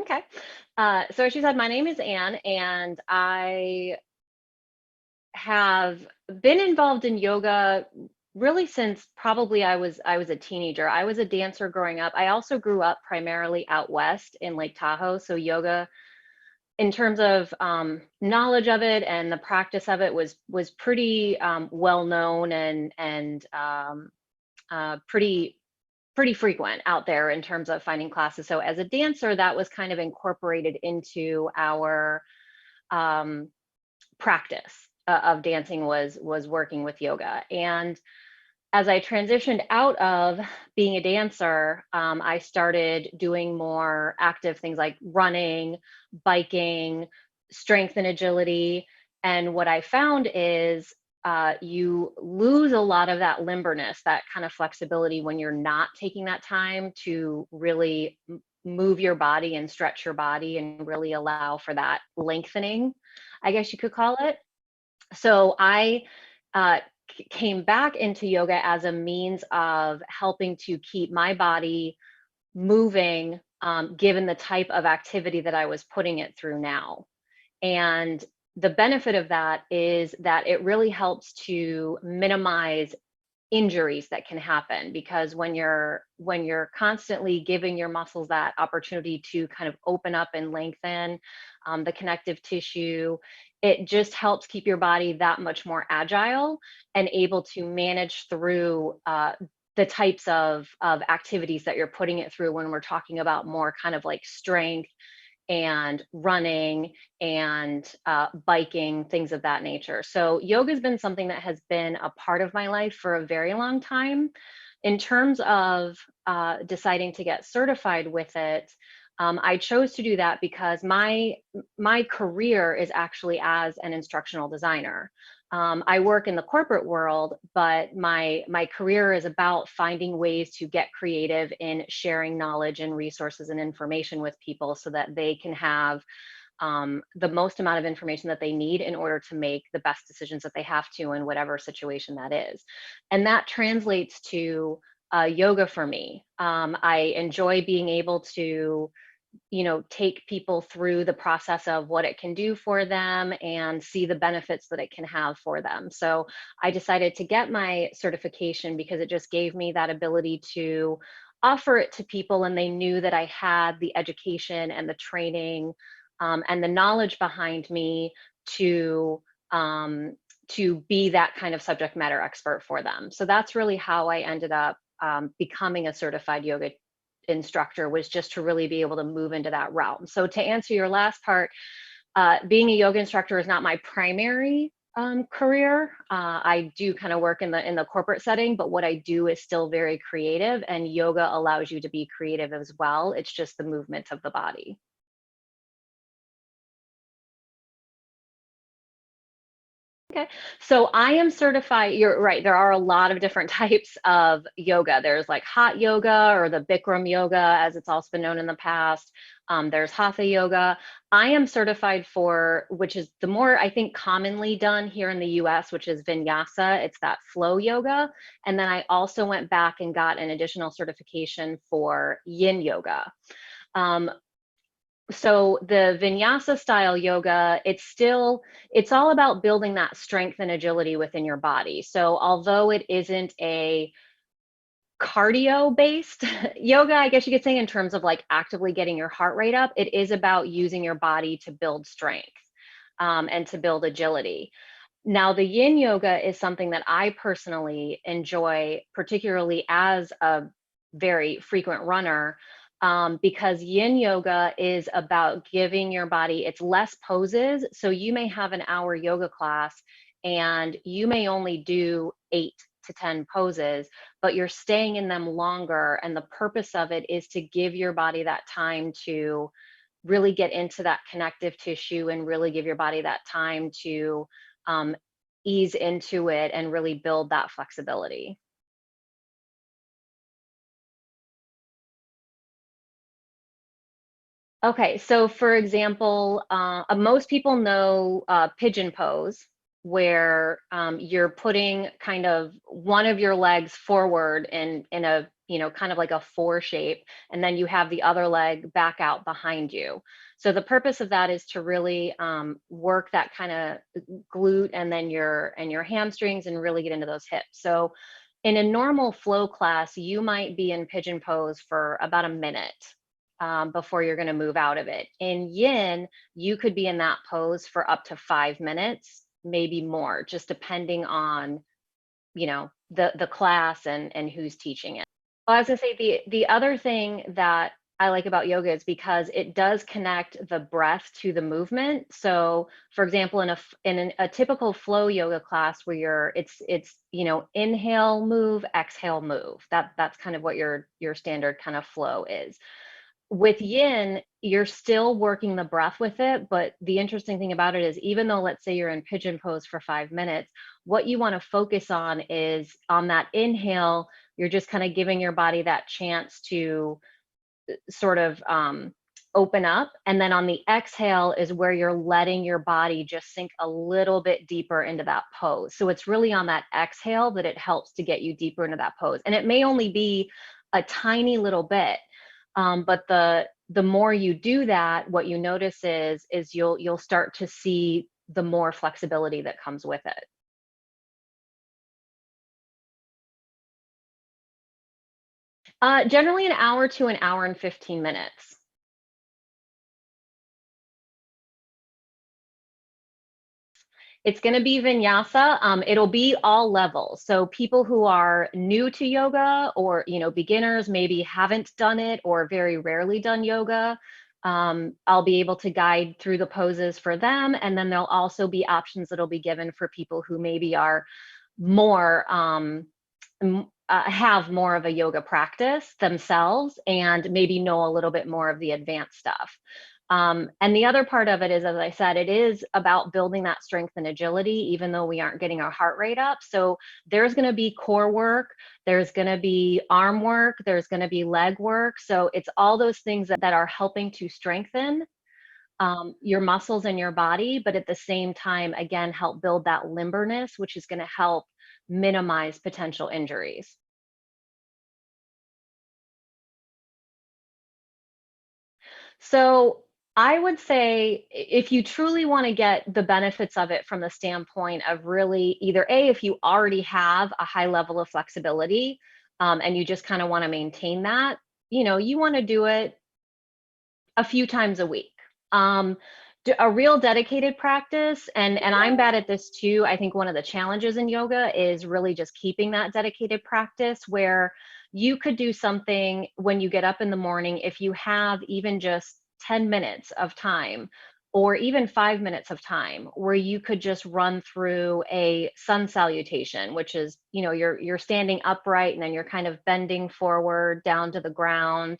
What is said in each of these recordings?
Okay. So as she said, my name is Anne, and I have been involved in yoga really since probably I was a teenager. I was a dancer growing up. I also grew up primarily out west in Lake Tahoe, so yoga in terms of knowledge of it and the practice of it was pretty well known and pretty frequent out there in terms of finding classes. So as a dancer, that was kind of incorporated into our um, practice of dancing was working with yoga. And as I transitioned out of being a dancer, I started doing more active things like running, biking, strength and agility. And what I found is you lose a lot of that limberness, that kind of flexibility when you're not taking that time to really move your body and stretch your body and really allow for that lengthening, I guess you could call it. So I uh, came back into yoga as a means of helping to keep my body moving, given the type of activity that I was putting it through now. And the benefit of that is that it really helps to minimize injuries that can happen, because when you're constantly giving your muscles that opportunity to kind of open up and lengthen the connective tissue, it just helps keep your body that much more agile and able to manage through the types of activities that you're putting it through when we're talking about more kind of like strength and running and biking, things of that nature. So yoga has been something that has been a part of my life for a very long time. In terms of deciding to get certified with it, I chose to do that because my career is actually as an instructional designer. I work in the corporate world, but my career is about finding ways to get creative in sharing knowledge and resources and information with people so that they can have the most amount of information that they need in order to make the best decisions that they have to in whatever situation that is. And that translates to yoga for me. I enjoy being able to take people through the process of what it can do for them and see the benefits that it can have for them. So I decided to get my certification because it just gave me that ability to offer it to people, and they knew that I had the education and the training and the knowledge behind me to be that kind of subject matter expert for them. So that's really how I ended up becoming a certified yoga instructor, was just to really be able to move into that realm. So to answer your last part, being a yoga instructor is not my primary career. I do kind of work in the corporate setting, but what I do is still very creative, and yoga allows you to be creative as well. It's just the movement of the body. Okay, so I am certified. You're right. There are a lot of different types of yoga. There's like hot yoga, or the Bikram yoga, as it's also been known in the past. There's hatha yoga. I am certified for, which is the more I think commonly done here in the US, which is vinyasa. It's that flow yoga. And then I also went back and got an additional certification for yin yoga. Um, so the vinyasa style yoga, it's all about building that strength and agility within your body. So although it isn't a cardio based yoga, I guess you could say, in terms of like actively getting your heart rate up, it is about using your body to build strength and to build agility. Now, the yin yoga is something that I personally enjoy, particularly as a very frequent runner, because yin yoga is about giving your body, it's less poses. So you may have an hour yoga class and you may only do 8 to 10 poses, but you're staying in them longer. And the purpose of it is to give your body that time to really get into that connective tissue and really give your body that time to um, ease into it and really build that flexibility. Okay, so for example, most people know pigeon pose. where you're putting kind of one of your legs forward in a, kind of like a four shape, and then you have the other leg back out behind you. So the purpose of that is to really work that kind of glute and then your hamstrings and really get into those hips. So in a normal flow class, you might be in pigeon pose for about a minute before you're going to move out of it. In yin, you could be in that pose for up to 5 minutes, maybe more, just depending on, the class and who's teaching it. Well, I was gonna say the other thing that I like about yoga is because it does connect the breath to the movement. So, for example, a typical flow yoga class where it's inhale, move, exhale, move. That's kind of what your standard kind of flow is. With yin, you're still working the breath with it, but the interesting thing about it is even though let's say you're in pigeon pose for 5 minutes, what you want to focus on is on that inhale, you're just kind of giving your body that chance to sort of open up. And then on the exhale is where you're letting your body just sink a little bit deeper into that pose. So it's really on that exhale that it helps to get you deeper into that pose. And it may only be a tiny little bit, but the more you do that, what you notice is you'll start to see the more flexibility that comes with it. Generally an hour to an hour and 15 minutes. It's going to be vinyasa. It'll be all levels. So people who are new to yoga or, beginners, maybe haven't done it or very rarely done yoga, I'll be able to guide through the poses for them. And then there'll also be options that'll be given for people who maybe are more, have more of a yoga practice themselves and maybe know a little bit more of the advanced stuff. And the other part of it is, as I said, it is about building that strength and agility, even though we aren't getting our heart rate up. So there's going to be core work, there's going to be arm work, there's going to be leg work. So it's all those things that are helping to strengthen your muscles and your body, but at the same time, again, help build that limberness, which is going to help minimize potential injuries. So I would say if you truly want to get the benefits of it from the standpoint of really either A, if you already have a high level of flexibility and you just kind of want to maintain that, you want to do it a few times a week. Um, a real dedicated practice, and I'm bad at this too. I think one of the challenges in yoga is really just keeping that dedicated practice where you could do something when you get up in the morning, if you have even just 10 minutes of time or even 5 minutes of time where you could just run through a sun salutation, which is, you're standing upright and then you're kind of bending forward down to the ground,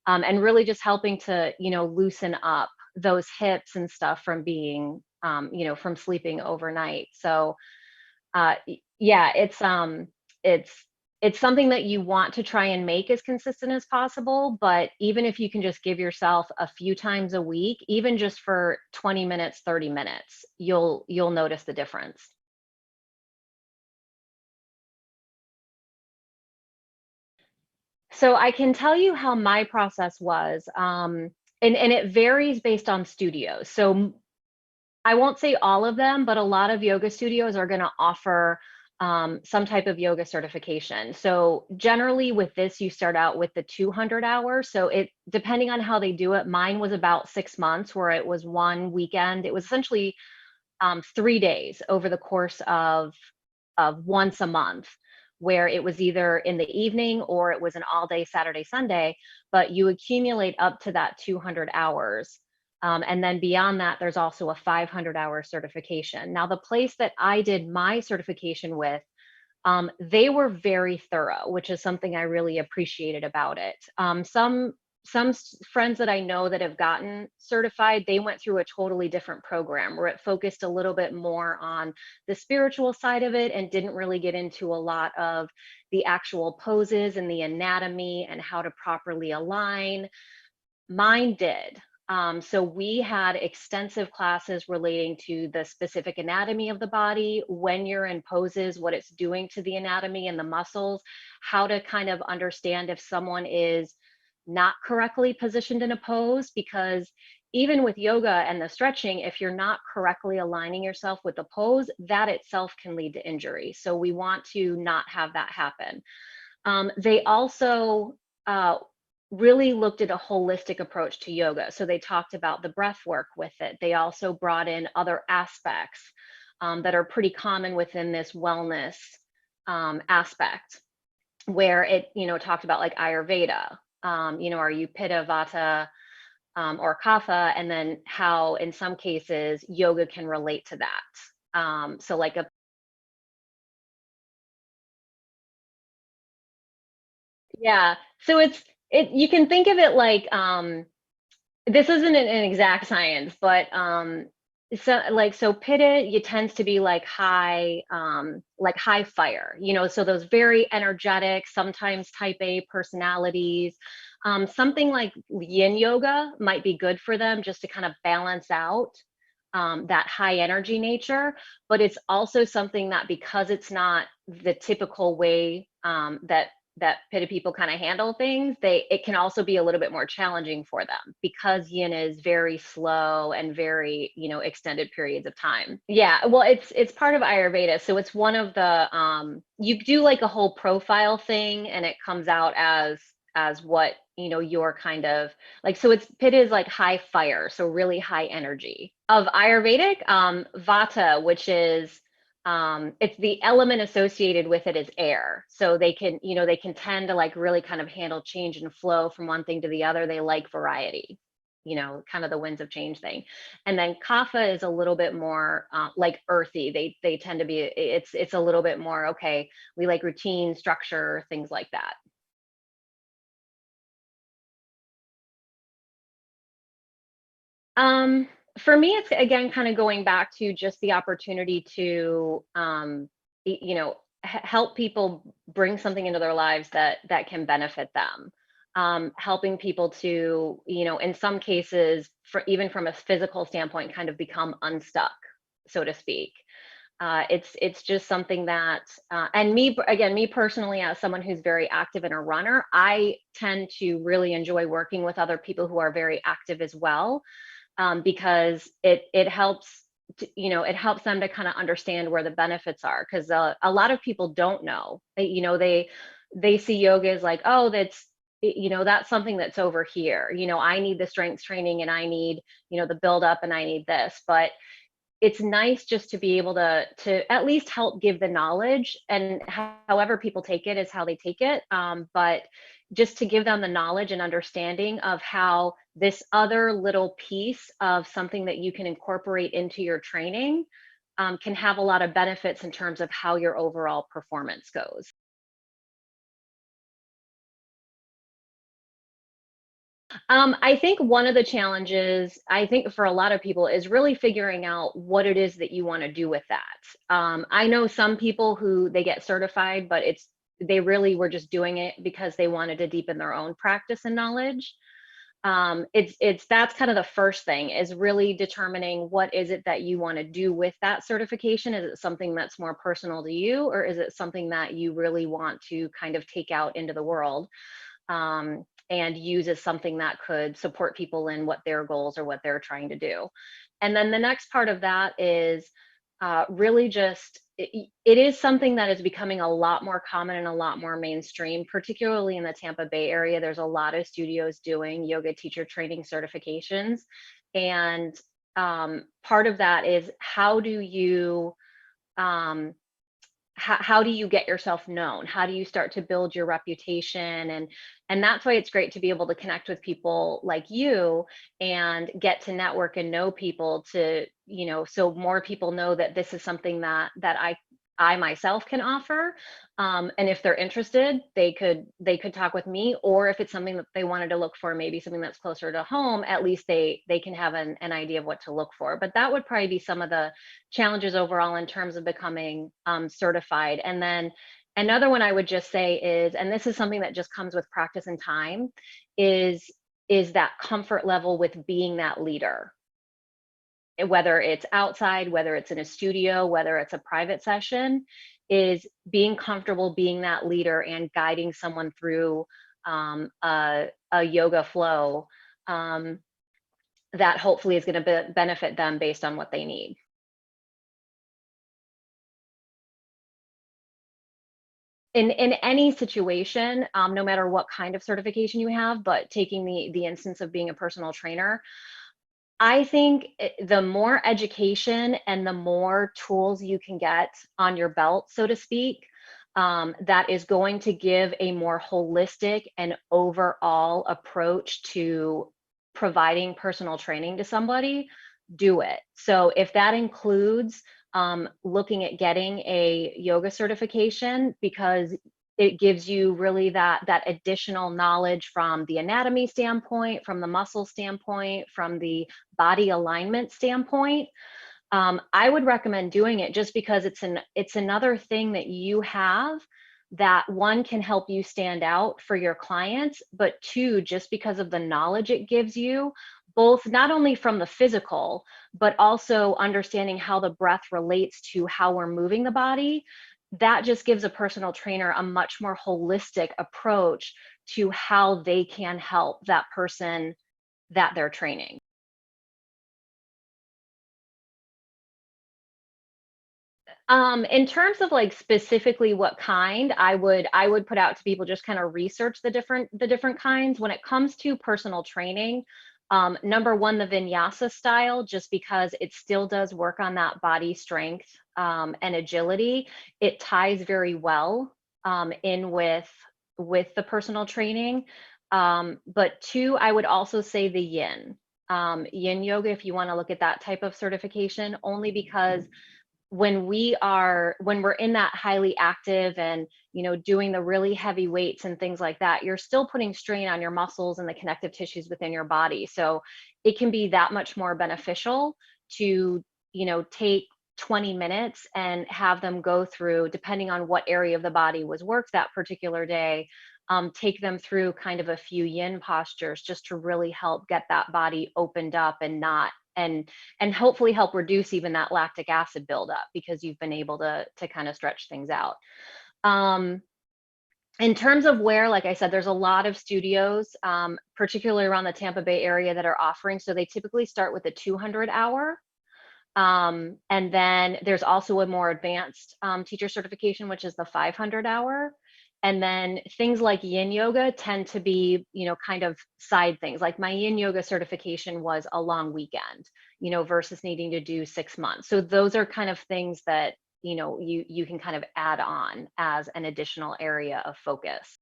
and really just helping to loosen up those hips and stuff from being from sleeping overnight. So yeah, it's it's something that you want to try and make as consistent as possible, but even if you can just give yourself a few times a week, even just for 20 minutes, 30 minutes, you'll notice the difference. So I can tell you how my process was, and it varies based on studios. So I won't say all of them, but a lot of yoga studios are going to offer some type of yoga certification. So generally, with this, you start out with the 200 hours. So it depending on how they do it. Mine was about 6 months, where it was one weekend. It was essentially 3 days over the course of once a month, where it was either in the evening or it was an all day Saturday, Sunday, but you accumulate up to that 200 hours. And then beyond that, there's also a 500-hour certification. Now, the place that I did my certification with, they were very thorough, which is something I really appreciated about it. Some friends that I know that have gotten certified, they went through a totally different program where it focused a little bit more on the spiritual side of it and didn't really get into a lot of the actual poses and the anatomy and how to properly align. Mine did. So we had extensive classes relating to the specific anatomy of the body, when you're in poses, what it's doing to the anatomy and the muscles, how to kind of understand if someone is not correctly positioned in a pose, because even with yoga and the stretching, if you're not correctly aligning yourself with the pose, that itself can lead to injury. So we want to not have that happen. They also really looked at a holistic approach to yoga. So they talked about the breath work with it. They also brought in other aspects that are pretty common within this wellness aspect, where it, talked about like Ayurveda, are you Pitta, Vata, or Kapha, and then how in some cases yoga can relate to that. So like a Yeah. So you can think of it like this isn't an exact science, but so pitta it tends to be like high fire, so those very energetic, sometimes type A personalities. Something like yin yoga might be good for them just to kind of balance out that high energy nature, but it's also something that, because it's not the typical way that pitta people kind of handle things, it can also be a little bit more challenging for them, because yin is very slow and very, extended periods of time. Yeah, well, it's part of Ayurveda, so it's one of the you do like a whole profile thing, and it comes out as what, your kind of like, so it's pitta is like high fire, so really high energy. Of Ayurvedic, vata, which is it's the element associated with it is air. So they can tend to like really kind of handle change and flow from one thing to the other. They like variety, kind of the winds of change thing. And then kapha is a little bit more like earthy. They tend to be, it's a little bit more, okay, we like routine, structure, things like that. Um, for me, it's again kind of going back to just the opportunity to, help people bring something into their lives that can benefit them. Helping people to, in some cases, for even from a physical standpoint, kind of become unstuck, so to speak. It's just something that, and me personally, as someone who's very active and a runner, I tend to really enjoy working with other people who are very active as well, because it helps it helps them to kind of understand where the benefits are, because a lot of people don't know. They see yoga as like, oh, that's something that's over here. I need the strength training, and I need, the build up, and I need this. But it's nice just to be able to at least help give the knowledge, and however people take it is how they take it, but just to give them the knowledge and understanding of how this other little piece of something that you can incorporate into your training can have a lot of benefits in terms of how your overall performance goes. I think one of the challenges, I think for a lot of people, is really figuring out what it is that you want to do with that. I know some people who they get certified, but they really were just doing it because they wanted to deepen their own practice and knowledge. It's that's kind of the first thing, is really determining what is it that you want to do with that certification. Is it something that's more personal to you, or is it something that you really want to kind of take out into the world? And use as something that could support people in what their goals or what they're trying to do. And then the next part of that is really just it is something that is becoming a lot more common and a lot more mainstream, particularly in the Tampa Bay area. There's a lot of studios doing yoga teacher training certifications. And part of that is, how do you um, how do you get yourself known? How do you start to build your reputation? And that's why it's great to be able to connect with people like you and get to network and know people, to, so more people know that this is something that I myself can offer. And if they're interested, they could talk with me, or if it's something that they wanted to look for, maybe something that's closer to home, at least they can have an idea of what to look for. But that would probably be some of the challenges overall in terms of becoming certified. And then another one I would just say is, and this is something that just comes with practice and time, is is that comfort level with being that leader. Whether it's outside, whether it's in a studio, whether it's a private session, is being comfortable being that leader and guiding someone through a yoga flow that hopefully is going to benefit them based on what they need. In any situation, no matter what kind of certification you have, but taking the instance of being a personal trainer, I think the more education and the more tools you can get on your belt, so to speak, that is going to give a more holistic and overall approach to providing personal training to somebody, do it. So if that includes looking at getting a yoga certification, because it gives you really that additional knowledge from the anatomy standpoint, from the muscle standpoint, from the body alignment standpoint, I would recommend doing it just because it's another thing that you have that, one, can help you stand out for your clients, but two, just because of the knowledge it gives you, both not only from the physical, but also understanding how the breath relates to how we're moving the body. That just gives a personal trainer a much more holistic approach to how they can help that person that they're training. In terms of like specifically what kind, I would put out to people, just kind of research the different kinds. When it comes to personal training, number one, the vinyasa style, just because it still does work on that body strength and agility. It ties very well in with the personal training. But two, I would also say the yin yoga, if you want to look at that type of certification, only because when we're in that highly active and doing the really heavy weights and things like that, you're still putting strain on your muscles and the connective tissues within your body. So it can be that much more beneficial to take 20 minutes and have them go through, depending on what area of the body was worked that particular day, take them through kind of a few yin postures, just to really help get that body opened up and not and hopefully help reduce even that lactic acid buildup, because you've been able to kind of stretch things out. In terms of where, like I said, there's a lot of studios, particularly around the Tampa Bay area, that are offering. So they typically start with a 200-hour. And then there's also a more advanced teacher certification, which is the 500-hour. And then things like yin yoga tend to be, kind of side things. Like my yin yoga certification was a long weekend, versus needing to do 6 months. So those are kind of things that, you can kind of add on as an additional area of focus.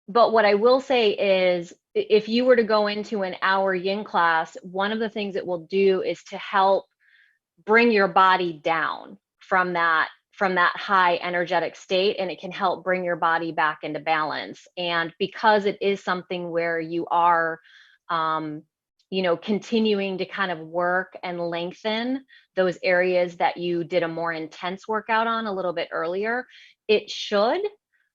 But what I will say is, if you were to go into an hour yin class, one of the things it will do is to help bring your body down from that high energetic state, and it can help bring your body back into balance. And because it is something where you are continuing to kind of work and lengthen those areas that you did a more intense workout on a little bit earlier, it should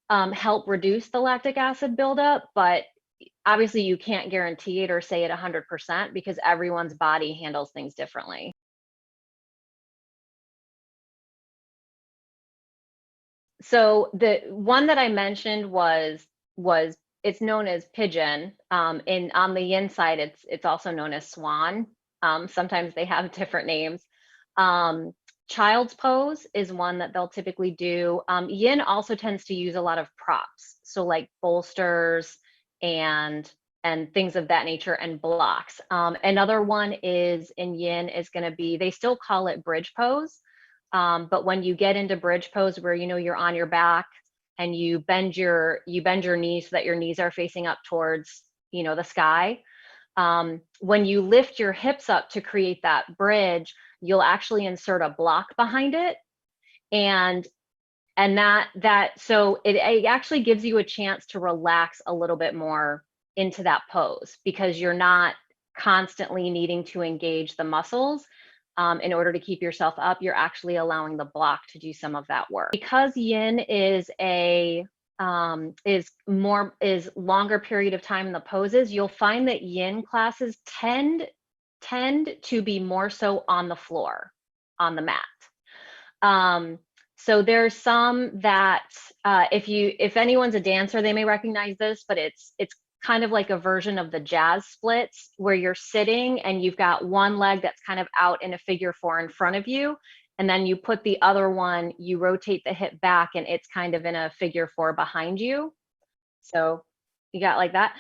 help reduce the lactic acid buildup. But obviously you can't guarantee it or say it 100%, because everyone's body handles things differently. So the one that I mentioned was it's known as pigeon. In on the inside, it's also known as swan. Sometimes they have different names. Um, Child's pose is one that they'll typically do. Yin also tends to use a lot of props, so like bolsters and and things of that nature, and blocks. Another one is in Yin is going to be, they still call it bridge pose, but when you get into bridge pose, where you're on your back and you bend your knees so that your knees are facing up towards the sky. When you lift your hips up to create that bridge, you'll actually insert a block behind it, and it actually gives you a chance to relax a little bit more into that pose, because you're not constantly needing to engage the muscles in order to keep yourself up. You're actually allowing the block to do some of that work. Because yin is is longer period of time in the poses, you'll find that yin classes tend to be more so on the floor, on the mat. So there's some that if anyone's a dancer, they may recognize this, but it's kind of like a version of the jazz splits where you're sitting and you've got one leg that's kind of out in a figure four in front of you. And then you put the other one, you rotate the hip back and it's kind of in a figure four behind you. So you got like that.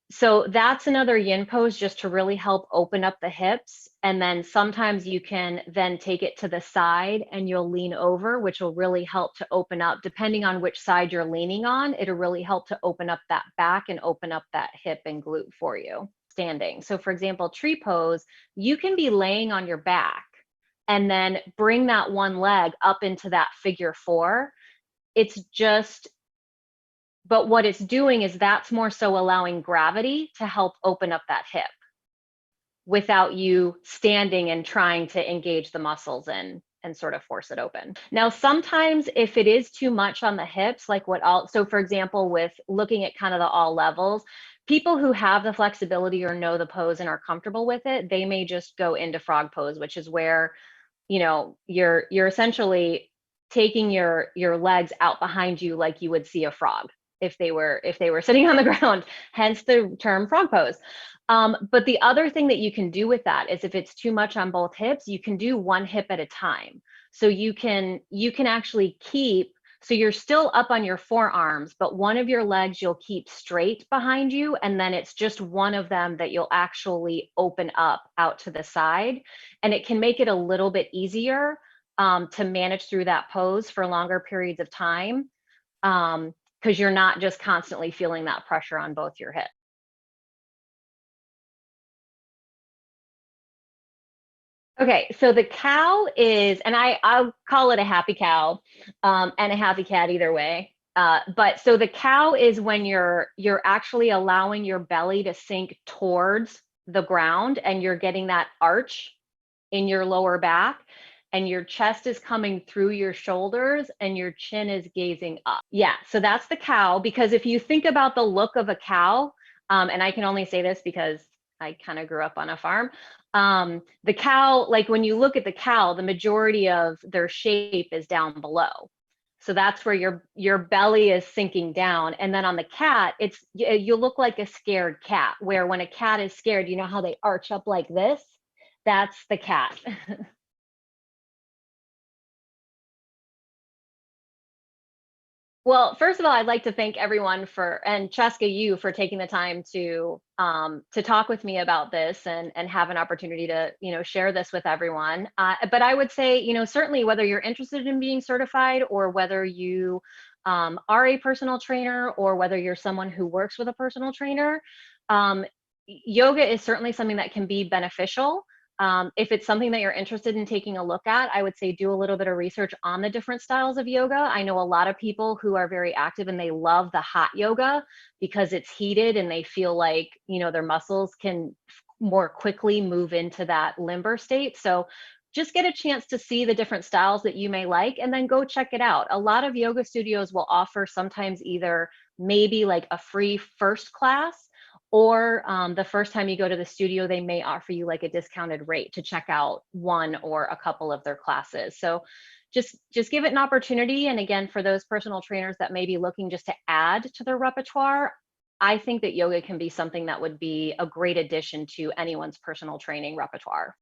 So that's another yin pose just to really help open up the hips. And then sometimes you can then take it to the side and you'll lean over, which will really help to open up, depending on which side you're leaning on, it'll really help to open up that back and open up that hip and glute for you. Standing. So for example, tree pose, you can be laying on your back and then bring that one leg up into that figure four. But what it's doing is that's more so allowing gravity to help open up that hip without you standing and trying to engage the muscles and sort of force it open. Now, sometimes if it is too much on the hips, like so for example, with looking at kind of the all levels, people who have the flexibility or know the pose and are comfortable with it, they may just go into frog pose, which is where, you're essentially taking your legs out behind you like you would see a frog if they were sitting on the ground, hence the term frog pose. But the other thing that you can do with that is if it's too much on both hips, you can do one hip at a time. So you can actually keep, so you're still up on your forearms, but one of your legs you'll keep straight behind you, and then it's just one of them that you'll actually open up out to the side. And it can make it a little bit easier to manage through that pose for longer periods of time. Because you're not just constantly feeling that pressure on both your hips. Okay, so the cow is, and I'll call it a happy cow and a happy cat either way. But so the cow is when you're actually allowing your belly to sink towards the ground and you're getting that arch in your lower back and your chest is coming through your shoulders and your chin is gazing up. Yeah, so that's the cow, because if you think about the look of a cow, and I can only say this because I kind of grew up on a farm, the cow, like when you look at the cow, the majority of their shape is down below. So that's where your belly is sinking down. And then on the cat, you look like a scared cat, where when a cat is scared, you know how they arch up like this? That's the cat. Well, first of all, I'd like to thank everyone and Cheska, you for taking the time to talk with me about this and have an opportunity to, share this with everyone. But I would say, certainly whether you're interested in being certified or whether you are a personal trainer or whether you're someone who works with a personal trainer, yoga is certainly something that can be beneficial. If it's something that you're interested in taking a look at, I would say do a little bit of research on the different styles of yoga. I know a lot of people who are very active and they love the hot yoga because it's heated and they feel like, their muscles can more quickly move into that limber state. So just get a chance to see the different styles that you may like and then go check it out. A lot of yoga studios will offer sometimes either maybe like a free first class, or the first time you go to the studio, they may offer you like a discounted rate to check out one or a couple of their classes. So just give it an opportunity. And again, for those personal trainers that may be looking just to add to their repertoire, I think that yoga can be something that would be a great addition to anyone's personal training repertoire.